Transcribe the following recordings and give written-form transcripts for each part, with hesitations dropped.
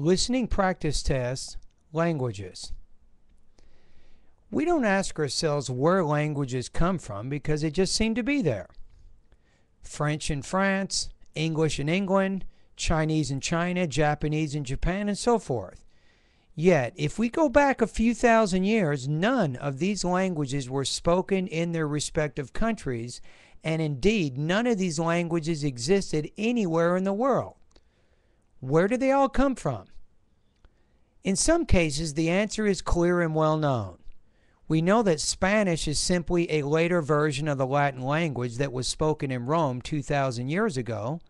Listening practice test, languages. We don't ask ourselves where languages come from because they just seem to be there. French in France, English in England, Chinese in China, Japanese in Japan, and so forth. Yet, if we go back a few thousand years, none of these languages were spoken in their respective countries, and indeed, none of these languages existed anywhere in the world. Where do they all come from? In some cases, the answer is clear and well known. We know that Spanish is simply a later version of the Latin language that was spoken in Rome 2,000 years ago.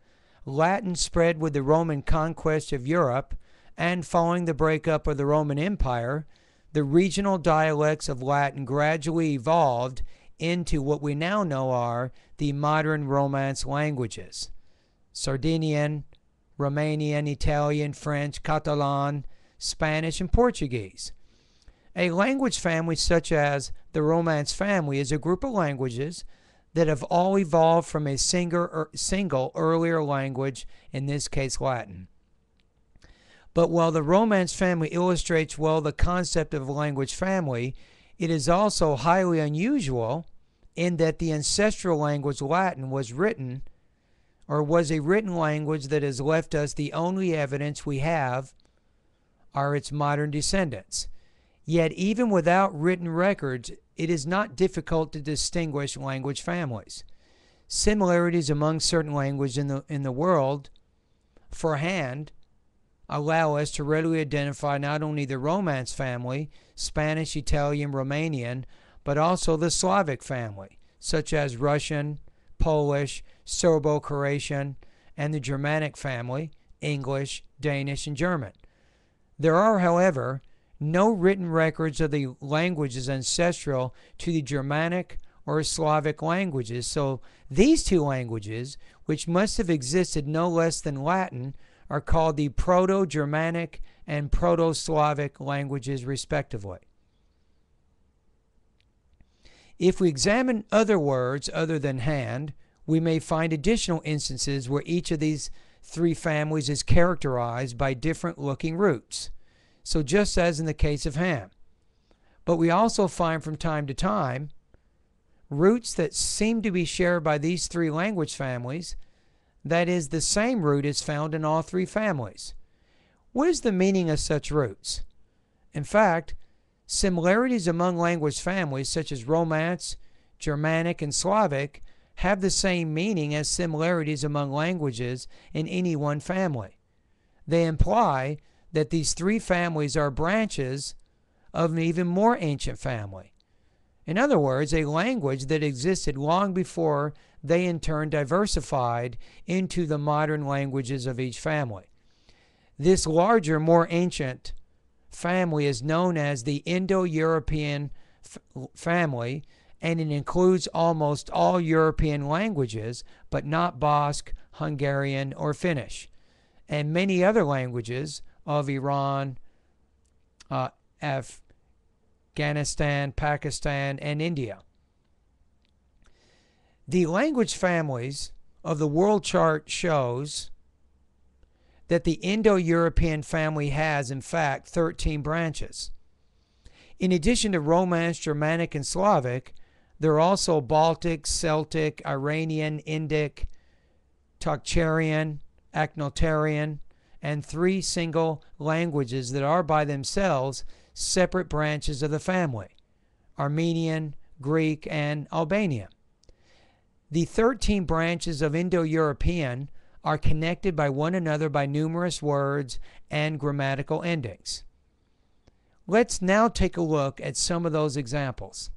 Latin spread with the Roman conquest of Europe, and following the breakup of the Roman Empire, the regional dialects of Latin gradually evolved into what we now know are the modern Romance languages: Sardinian, Romanian, Italian, French, Catalan, Spanish, and Portuguese. A language family such as the Romance family is a group of languages that have all evolved from a single earlier language, in this case Latin. But while the Romance family illustrates well the concept of a language family, it is also highly unusual in that the ancestral language Latin was a written language that has left us the only evidence we have are its modern descendants. Yet even without written records, it is not difficult to distinguish language families. Similarities among certain languages in the world for hand allow us to readily identify not only the Romance family, Spanish, Italian, Romanian, but also the Slavic family, such as Russian, Polish, Serbo-Croatian, and the Germanic family, English, Danish, and German. There are, however, no written records of the languages ancestral to the Germanic or Slavic languages, so these two languages, which must have existed no less than Latin, are called the Proto-Germanic and Proto-Slavic languages, respectively. If we examine other words other than hand, we may find additional instances where each of these three families is characterized by different looking roots. So just as in the case of ham. But we also find from time to time roots that seem to be shared by these three language families, that is, the same root is found in all three families. What is the meaning of such roots? In fact, similarities among language families such as Romance, Germanic, and Slavic have the same meaning as similarities among languages in any one family. They imply that these three families are branches of an even more ancient family. In other words, a language that existed long before they in turn diversified into the modern languages of each family. This larger, more ancient family is known as the Indo-European family, and it includes almost all European languages, but not Basque, Hungarian, or Finnish, and many other languages of Iran, Afghanistan, Pakistan, and India. The language families of the world chart shows that the Indo-European family has, in fact, 13 branches. In addition to Romance, Germanic, and Slavic, there are also Baltic, Celtic, Iranian, Indic, Tocharian, Acnotarian, and three single languages that are by themselves separate branches of the family: Armenian, Greek, and Albanian. The 13 branches of Indo-European are connected by one another by numerous words and grammatical endings. Let's now take a look at some of those examples.